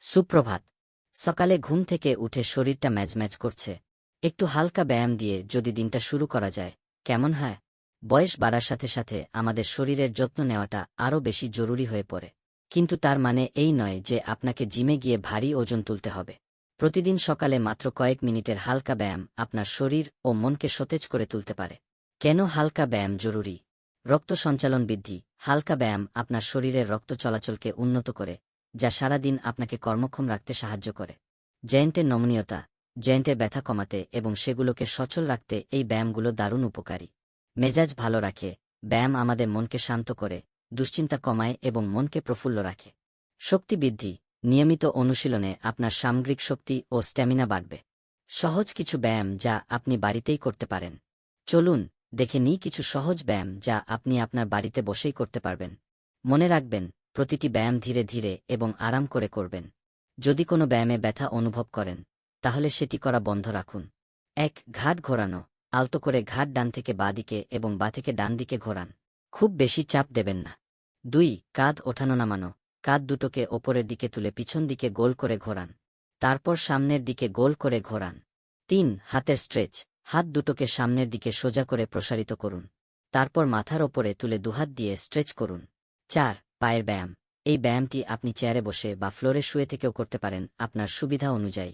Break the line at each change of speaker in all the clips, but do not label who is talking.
সুপ্রভাত। সকালে ঘুম থেকে উঠে শরীরটা ম্যাজম্যাজ করছে। একটু হালকা ব্যায়াম দিয়ে যদি দিনটা শুরু করা যায়, কেমন হয়? বয়স বাড়ার সাথে সাথে আমাদের শরীরের যত্ন নেওয়াটা আরও বেশি জরুরি হয়ে পড়ে। কিন্তু তার মানে এই নয় যে আপনাকে জিমে গিয়ে ভারী ওজন তুলতে হবে। প্রতিদিন সকালে মাত্র কয়েক মিনিটের হালকা ব্যায়াম আপনার শরীর ও মনকে সতেজ করে তুলতে পারে। কেন হালকা ব্যায়াম জরুরি? রক্ত সঞ্চালন বৃদ্ধি। হালকা ব্যায়াম আপনার শরীরের রক্ত চলাচলকে উন্নত করে, যা সারাদিন আপনাকে কর্মক্ষম রাখতে সাহায্য করে। জয়েন্টের নমনীয়তা, জয়েন্টের ব্যথা কমাতে এবং সেগুলোকে সচল রাখতে এই ব্যায়ামগুলো দারুণ উপকারী। মেজাজ ভালো রাখে। ব্যায়াম আমাদের মনকে শান্ত করে, দুশ্চিন্তা কমায় এবং মনকে প্রফুল্ল রাখে। শক্তি বৃদ্ধি, নিয়মিত অনুশীলনে আপনার সামগ্রিক শক্তি ও স্ট্যামিনা বাড়বে। সহজ কিছু ব্যায়াম যা আপনি বাড়িতেই করতে পারেন। চলুন দেখে নিই কিছু সহজ ব্যায়াম যা আপনি আপনার বাড়িতে বসেই করতে পারবেন। মনে রাখবেন, প্রতিটি ব্যায়াম ধীরে ধীরে এবং আরাম করে করবেন। যদি কোনো ব্যায়ামে ব্যথা অনুভব করেন, তাহলে সেটি করা বন্ধ রাখুন। ১. ঘাট ঘোরানো। আলতো করে ঘাট ডান থেকে বাঁ দিকে এবং বাঁ থেকে ডান দিকে ঘোরান। খুব বেশি চাপ দেবেন না। ২. কাঁধ ওঠানো নামানো। কাঁধ দুটোকে ওপরের দিকে তুলে পিছন দিকে গোল করে ঘোরান। তারপর সামনের দিকে গোল করে ঘোরান। ৩. হাতের স্ট্রেচ। হাত দুটোকে সামনের দিকে সোজা করে প্রসারিত করুন। তারপর মাথার ওপরে তুলে দুহাত দিয়ে স্ট্রেচ করুন। ৪. পায়ের ব্যায়াম। এই ব্যায়ামটি আপনি চেয়ারে বসে বা ফ্লোরে শুয়ে থেকেও করতে পারেন, আপনার সুবিধা অনুযায়ী।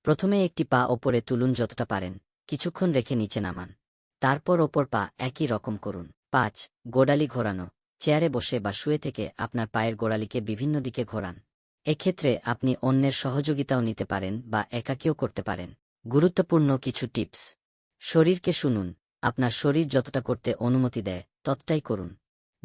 প্রথমে একটি পা ওপরে তুলুন যতটা পারেন, কিছুক্ষণ রেখে নিচে নামান। তারপর ওপর পা একই রকম করুন। ৫. গোড়ালি ঘোরানো। চেয়ারে বসে বা শুয়ে থেকে আপনার পায়ের গোড়ালিকে বিভিন্ন দিকে ঘোরান। এক্ষেত্রে আপনি অন্যের সহযোগিতাও নিতে পারেন বা একাকীও করতে পারেন। গুরুত্বপূর্ণ কিছু টিপস। শরীরকে শুনুন। আপনার শরীর যতটা করতে অনুমতি দেয় ততটাই করুন।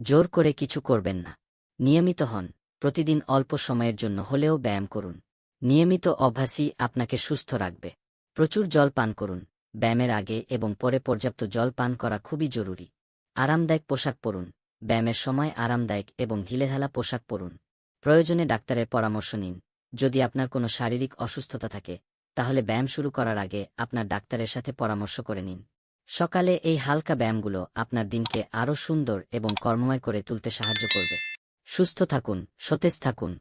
জোর করে কিছু করবেন না। নিয়মিত হন। প্রতিদিন অল্প সময়ের জন্য হলেও ব্যায়াম করুন। নিয়মিত অভ্যাসই আপনাকে সুস্থ রাখবে। প্রচুর জল পান করুন। ব্যায়ামের আগে এবং পরে পর্যাপ্ত জল পান করা খুবই জরুরি। আরামদায়ক পোশাক পরুন। ব্যায়ামের সময় আরামদায়ক এবং ঢিলেঢালা পোশাক পরুন। প্রয়োজনে ডাক্তারের পরামর্শ নিন। যদি আপনার কোনো শারীরিক অসুস্থতা থাকে, তাহলে ব্যায়াম শুরু করার আগে আপনার ডাক্তারের সাথে পরামর্শ করে নিন। সকালে এই হালকা ব্যায়ামগুলো আপনার দিনকে আরও সুন্দর এবং কর্মময় করে তুলতে সাহায্য করবে। সুস্থ থাকুন, সতেজ থাকুন।